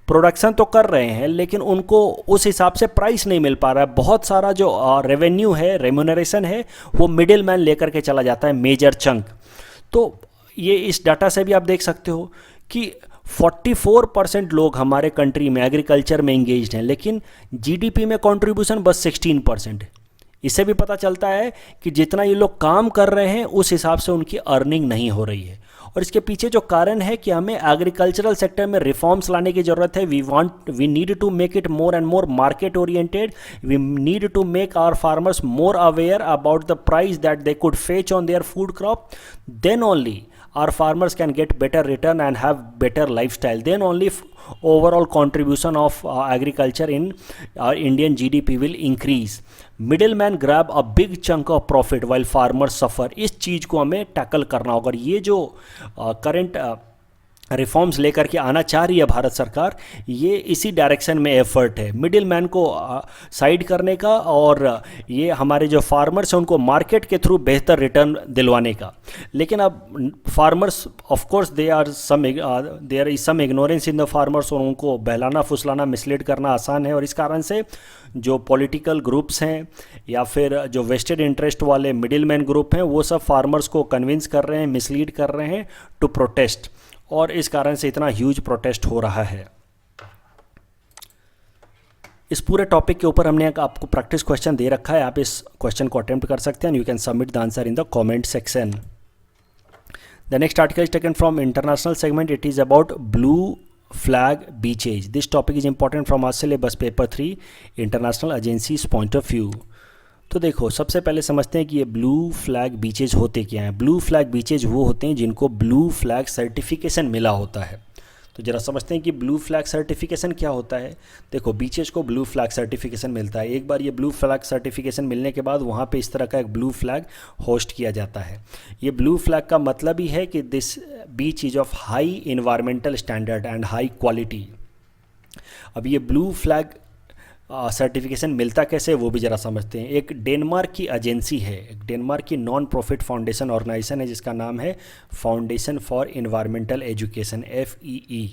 प्रोडक्शन तो कर रहे हैं लेकिन उनको उस हिसाब से प्राइस नहीं मिल पा रहा है. बहुत सारा जो रेवेन्यू है, रेम्यूनरेशन है, वो मिडिल मैन लेकर के चला जाता है, मेजर चंक. तो ये इस डाटा से भी आप देख सकते हो कि 44% लोग हमारे कंट्री में एग्रीकल्चर में इंगेज्ड हैं, लेकिन जीडीपी में कंट्रीब्यूशन बस 16%. इससे भी पता चलता है कि जितना ये लोग काम कर रहे हैं उस हिसाब से उनकी अर्निंग नहीं हो रही है. और इसके पीछे जो कारण है कि हमें एग्रीकल्चरल सेक्टर में रिफॉर्म्स लाने की ज़रूरत है. We need to make it more and more market oriented. We need to make our farmers more aware about the price that they could fetch on their food crop. Then only our farmers can get better return and have better lifestyle. Then only overall contribution of agriculture in Indian GDP will increase. Middleman grab a big chunk of profit while farmers suffer. इस चीज़ को हमें टैकल करना होगा. ये जो करंट रिफॉर्म्स लेकर के आना चाह रही है भारत सरकार, ये इसी डायरेक्शन में एफर्ट है, मिडिल मैन को साइड करने का और ये हमारे जो फार्मर्स हैं उनको मार्केट के थ्रू बेहतर रिटर्न दिलवाने का। लेकिन अब farmers of course there is some ignorance in the farmers, और उनको बहलाना फुसलाना मिसलीड करना आसान है, और इस कारण से जो पॉलिटिकल ग्रुप्स हैं या फिर जो वेस्टेड इंटरेस्ट वाले मिडिल मैन ग्रुप हैं वो सब फार्मर्स को कन्विंस कर रहे हैं, मिसलीड कर रहे हैं टू प्रोटेस्ट, और इस कारण से इतना ह्यूज प्रोटेस्ट हो रहा है। इस पूरे टॉपिक के ऊपर हमने आपको प्रैक्टिस क्वेश्चन दे रखा है, आप इस क्वेश्चन को अटेम्प्ट कर सकते हैं, you can submit the answer in the comment section. The next article is taken from international segment, it is about blue flag beaches. This topic is important from our syllabus paper 3 international agencies point of view. तो देखो, सबसे पहले समझते हैं कि ये ब्लू फ्लैग बीचेज होते क्या हैं। ब्लू फ्लैग बीचेज वो होते हैं जिनको ब्लू फ्लैग सर्टिफिकेशन मिला होता है। तो जरा समझते हैं कि ब्लू फ्लैग सर्टिफिकेशन क्या होता है। देखो, बीचेज को ब्लू फ्लैग सर्टिफिकेशन मिलता है, एक बार ये ब्लू फ्लैग सर्टिफिकेशन मिलने के बाद वहाँ पे इस तरह का एक ब्लू फ्लैग होस्ट किया जाता है। ये ब्लू फ्लैग का मतलब ही है कि this beach is of high environmental standard and high quality. अब ये ब्लू फ्लैग सर्टिफिकेशन मिलता कैसे वो भी ज़रा समझते हैं। एक डेनमार्क की एजेंसी है, एक डेनमार्क की नॉन प्रॉफिट फाउंडेशन ऑर्गेनाइजेशन है जिसका नाम है foundation for environmental education, FEE।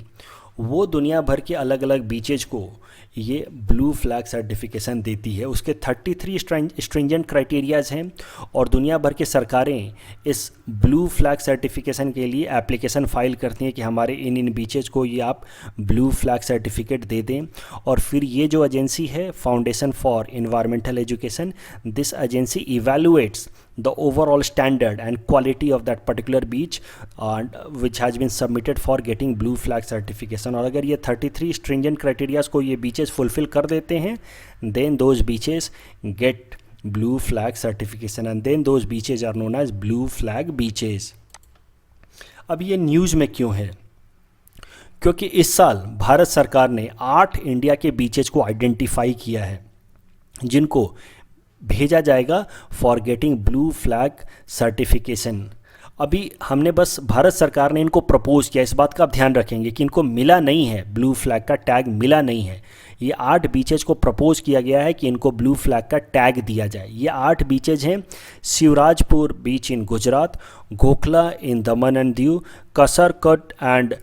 वो दुनिया भर के अलग अलग बीचेज को ये ब्लू फ्लैग सर्टिफिकेशन देती है। उसके 33 स्ट्रिंजेंट क्राइटेरियाज हैं और दुनिया भर की सरकारें इस ब्लू फ्लैग सर्टिफिकेशन के लिए एप्लीकेशन फाइल करती हैं कि हमारे इन बीचेज को ये आप ब्लू फ्लैग सर्टिफिकेट दे दें। और फिर ये जो एजेंसी है foundation for environmental education, this agency evaluates the overall standard and quality of that particular beach which has been submitted for getting blue flag certification। और अगर ये 33 stringent criterias को ये beaches fulfill कर देते हैं, then those beaches get blue flag certification and then those beaches are known as blue flag beaches। अब ये न्यूज़ में क्यों है? क्योंकि इस साल भारत सरकार ने 8 इंडिया के बीचेज को आइडेंटिफाई किया है जिनको भेजा जाएगा for getting blue flag certification. अभी हमने बस भारत सरकार ने इनको प्रपोज किया, इस बात का आप ध्यान रखेंगे कि इनको मिला नहीं है, ब्लू फ्लैग का टैग मिला नहीं है। ये 8 बीचेज को प्रपोज किया गया है कि इनको ब्लू फ्लैग का टैग दिया जाए। ये 8 बीचेज हैं: शिवराजपुर बीच इन Gujarat, Ghoghla in Daman and Diu, Kasarkod and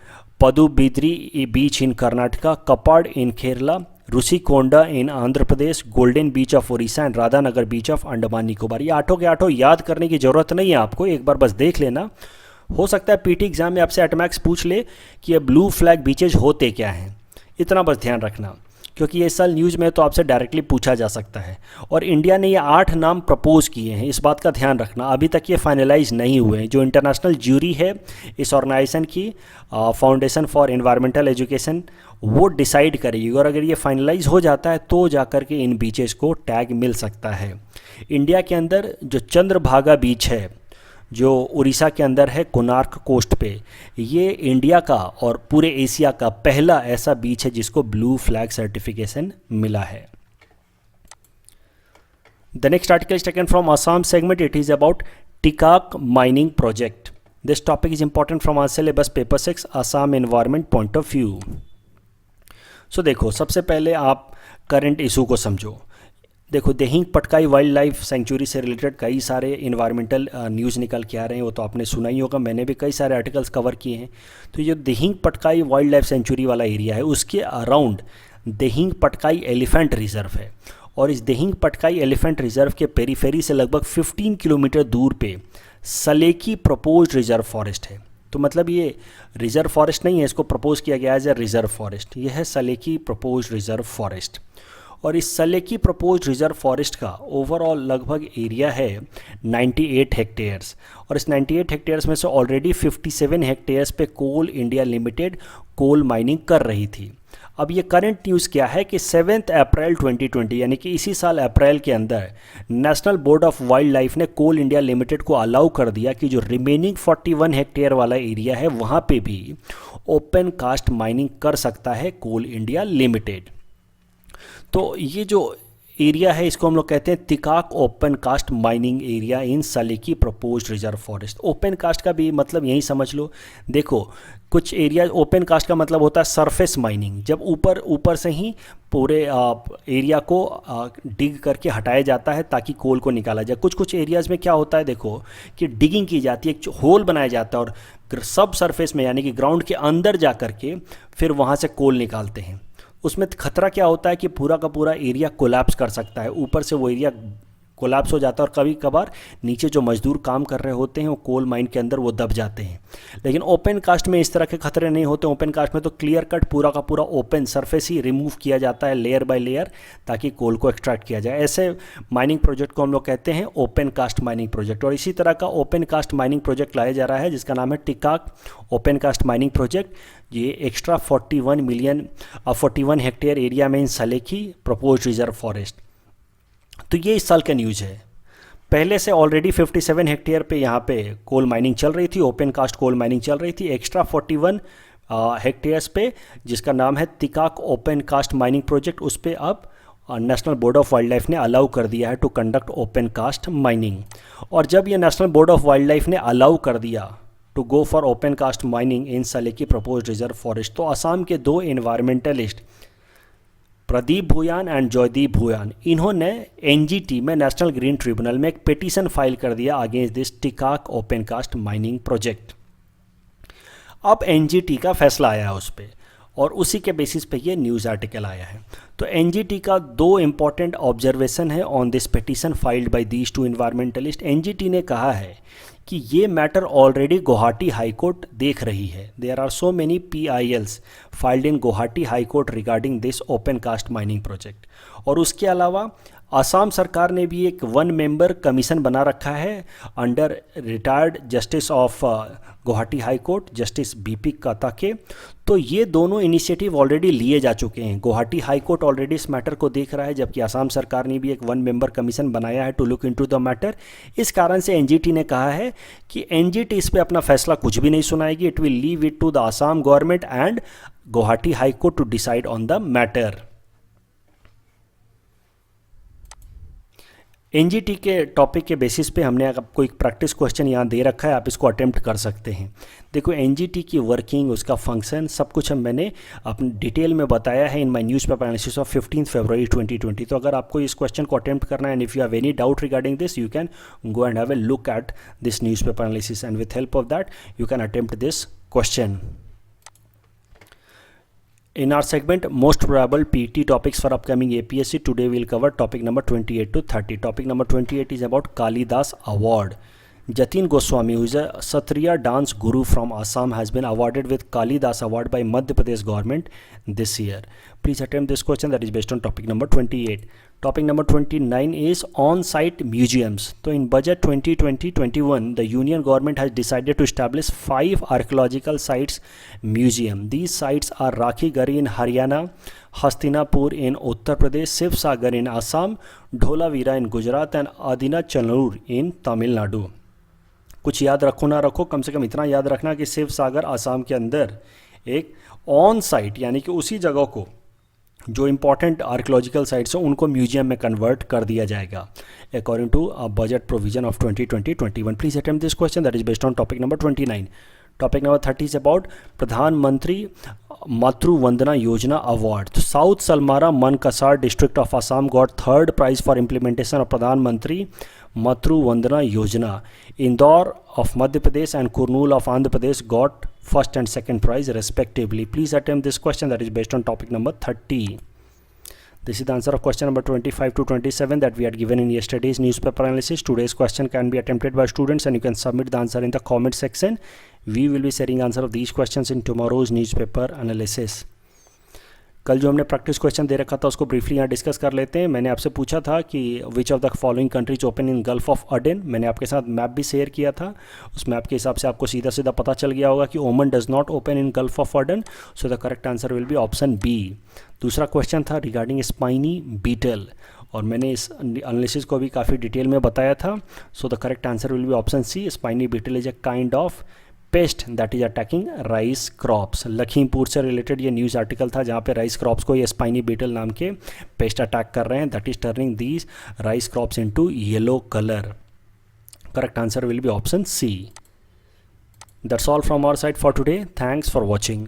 Padubidri beach in Karnataka, Kappad in Kerala, Rushikonda in Andhra Pradesh, golden beach of Orissa and Radhanagar beach of Andaman Nicobar. ये 8 के 8 याद करने की ज़रूरत नहीं है आपको, एक बार बस देख लेना। हो सकता है पीटी एग्जाम में आपसे एटमैक्स पूछ ले कि ये ब्लू फ्लैग बीचेज होते क्या हैं, इतना बस ध्यान रखना, क्योंकि ये इस साल न्यूज़ में तो आपसे डायरेक्टली पूछा जा सकता है। और इंडिया ने ये 8 नाम प्रपोज किए हैं, इस बात का ध्यान रखना। अभी तक ये फाइनलाइज नहीं हुए हैं। जो इंटरनेशनल ज्यूरी है इस ऑर्गेनाइजेशन की, फाउंडेशन फॉर एनवायरमेंटल एजुकेशन, वो डिसाइड करेगी, और अगर ये फाइनलाइज हो जाता है तो जाकर के इन बीचेस को टैग मिल सकता है। इंडिया के अंदर जो चंद्रभागा बीच है जो उड़ीसा के अंदर है कोणार्क कोस्ट पे, ये इंडिया का और पूरे एशिया का पहला ऐसा बीच है जिसको ब्लू फ्लैग सर्टिफिकेशन मिला है। The next article is taken from Assam segment, it is about Tikak mining project. This topic is important from our syllabus paper 6 Assam environment point of view. So देखो, सबसे पहले आप करंट इशू को समझो। देखो, Dehing Patkai wild life sanctuary से रिलेटेड कई सारे इन्वायरमेंटल न्यूज़ निकल के आ रहे हैं, वो तो आपने सुना ही होगा, मैंने भी कई सारे आर्टिकल्स कवर किए हैं। तो ये Dehing Patkai wild life century वाला एरिया है, उसके around Dehing Patkai elephant reserve है, और इस देहिंग पटकाई एलिफेंट रिजर्व के पेरीफेरी से लगभग 15 किलोमीटर दूर पे सलेकी प्रपोज्ड रिजर्व फॉरेस्ट है। तो मतलब ये रिजर्व फॉरेस्ट नहीं है, इसको प्रपोज किया गया एज ए रिजर्व फॉरेस्ट। यह है सलेकी प्रपोज्ड रिजर्व फॉरेस्ट, और इस सलेकी प्रपोज्ड रिजर्व फॉरेस्ट का ओवरऑल लगभग एरिया है 98 हेक्टेयर्स, और इस 98 हेक्टेयर्स में से ऑलरेडी 57 हेक्टेयर्स पे कोल इंडिया लिमिटेड कोल माइनिंग कर रही थी। अब ये करंट न्यूज़ क्या है कि 7 अप्रैल 2020 यानी कि इसी साल अप्रैल के अंदर national board of wild life ने कोल इंडिया लिमिटेड को अलाउ कर दिया कि जो रिमेनिंग 41 हेक्टेयर वाला एरिया है वहाँ पे भी ओपन कास्ट माइनिंग कर सकता है कोल इंडिया लिमिटेड। तो ये जो एरिया है, इसको हम लोग कहते हैं Tikak open cast mining area in Saleki proposed reserve forest. Open cast का भी मतलब यही समझ लो, देखो कुछ एरिया, ओपन कास्ट का मतलब होता है सरफेस माइनिंग, जब ऊपर ऊपर से ही पूरे एरिया को डिग करके हटाया जाता है ताकि कोल को निकाला जाए। कुछ कुछ एरियाज़ में क्या होता है देखो कि डिगिंग की जाती है, एक होल बनाया जाता है और सब सरफेस में यानी कि ग्राउंड के अंदर जा करके फिर वहाँ से कोल निकालते हैं। उसमें खतरा क्या होता है कि पूरा का पूरा एरिया कोलैप्स कर सकता है, ऊपर से वो एरिया कोलैप्स हो जाता है और कभी कभार नीचे जो मजदूर काम कर रहे होते हैं वो कोल माइन के अंदर वो दब जाते हैं। लेकिन ओपन कास्ट में इस तरह के खतरे नहीं होते। ओपन कास्ट में तो क्लियर कट पूरा का पूरा ओपन सरफेस ही रिमूव किया जाता है लेयर बाय लेयर ताकि कोल को एक्सट्रैक्ट किया जाए। ऐसे माइनिंग प्रोजेक्ट को हम लोग कहते हैं ओपन कास्ट माइनिंग प्रोजेक्ट। और इसी तरह का ओपन कास्ट माइनिंग प्रोजेक्ट लाया जा रहा है जिसका नाम है टिकाक ओपन कास्ट माइनिंग प्रोजेक्ट। ये एक्स्ट्रा 41 हेक्टेयर एरिया में इन सलेकी प्रपोज्ड रिजर्व फॉरेस्ट। तो ये इस साल का न्यूज़ है। पहले से ऑलरेडी 57 हेक्टेयर पे यहाँ पे कोल माइनिंग चल रही थी, ओपन कास्ट कोल माइनिंग चल रही थी। एक्स्ट्रा 41 हेक्टेयर्स पे जिसका नाम है Tikak open cast mining project, उस पर अब national board of wild life ने अलाउ कर दिया है to conduct open cast mining. और जब ये national board of wild life ने अलाउ कर दिया to go for open cast mining in Saleki proposed reserve forest, तो असम के दो एनवायरमेंटलिस्ट प्रदीप भूयान एंड जयदीप भूयान, इन्होंने एनजीटी में नेशनल ग्रीन ट्रिब्यूनल में एक पिटीशन फाइल कर दिया against this Tikak open cast mining project. अब एनजीटी का फैसला आया है उस पर और उसी के बेसिस पे ये न्यूज़ आर्टिकल आया है। तो एनजीटी का दो इंपॉर्टेंट ऑब्जर्वेशन है on this petition filed by these two environmentalist. NGT ने कहा है कि ये matter already Guwahati high court देख रही है। There are so many PILs filed in Guwahati high court regarding this open cast mining project. और उसके अलावा असम सरकार ने भी एक 1 मेंबर कमीशन बना रखा है under retired justice of Guwahati high court justice BP काताके। तो ये दोनों इनिशिएटिव ऑलरेडी लिए जा चुके हैं। गुवाहाटी हाई कोर्ट ऑलरेडी इस मैटर को देख रहा है जबकि असम सरकार ने भी एक 1 मेंबर कमीशन बनाया है to look into the matter. इस कारण से एनजीटी ने कहा है कि एनजीटी इस पर अपना फैसला कुछ भी नहीं सुनाएगी। It will leave it to the Assam government and Guwahati high court to decide on the matter. NGT के टॉपिक के बेसिस पे हमने आपको एक प्रैक्टिस क्वेश्चन यहाँ दे रखा है, आप इसको अटेम्प्ट कर सकते हैं। देखो एनजीटी की वर्किंग, उसका फंक्शन, सब कुछ मैंने अपने डिटेल में बताया है in my newspaper analysis of 15 फरवरी 2020। तो अगर आपको इस क्वेश्चन को अटेम्प्ट करना है and if you have any doubt regarding this you can go and have a look at this newspaper analysis and with help of that you can attempt this question. In our segment most probable PET topics for upcoming APSC, today we'll cover topic number 28 to 30. Topic number 28 is about Kalidas Award. Jatin Goswami, who is a Satriya dance guru from Assam, has been awarded with Kalidas Award by Madhya Pradesh government this year. Please attempt this question that is based on topic number 28. Topic number 29 is on-site museums. So in budget 2020-21, the union government has decided to establish 5 archaeological sites museum. These sites are Rakhi Gari in Haryana, Hastinapur in Uttar Pradesh, Shiv Sagar in Assam, Dholavira in Gujarat and Adina Chalur in Tamil Nadu. कुछ याद रखो ना रखो, कम से कम इतना याद रखना कि शिव सागर आसाम के अंदर एक ऑन साइट यानी कि उसी जगह को जो इंपॉर्टेंट आर्कियोलॉजिकल साइट्स हैं उनको म्यूजियम में कन्वर्ट कर दिया जाएगा according to budget provision of 2020-21. Please attempt this question that is based on topic number 29. Topic number 30 is about Pradhan Mantri Matru Vandana Yojana award. South Salmara Mankachar district of Assam got 3rd prize for implementation of Pradhan Mantri Matru Vandana Yojana. Indore of Madhya Pradesh and Kurnool of Andhra Pradesh got 1st and 2nd prize respectively. Please attempt this question that is based on topic number 30. This is the answer of question number 25 to 27 that we had given in yesterday's newspaper analysis. Today's question can be attempted by students and you can submit the answer in the comment section. We will be sharing answer of these questions in tomorrow's newspaper analysis. कल जो हमने प्रैक्टिस क्वेश्चन दे रखा था उसको ब्रीफली यहाँ डिस्कस कर लेते हैं. मैंने आपसे पूछा था कि which of the following countries open in Gulf of अडेन. मैंने आपके साथ मैप भी शेयर किया था. उस मैप के हिसाब से आपको सीधा सीधा पता चल गया होगा कि Oman does not open in Gulf of Aden. So the correct answer will be option B. दूसरा क्वेश्चन था रिगार्डिंग स्पाइनी बीटल और मैंने इस एनालिसिस को भी काफ़ी डिटेल में बताया था. So the correct answer will be option C. Spiny beetle is a kind of pest that is attacking rice crops. Lakhimpur से रिलेटेड ये न्यूज़ आर्टिकल था जहाँ पे राइस क्रॉप्स को ये स्पाइनी बीटल नाम के पेस्ट अटैक कर रहे हैं, that is turning these rice crops into yellow colour. Correct answer will be option C. That's all from our side for today. Thanks for watching.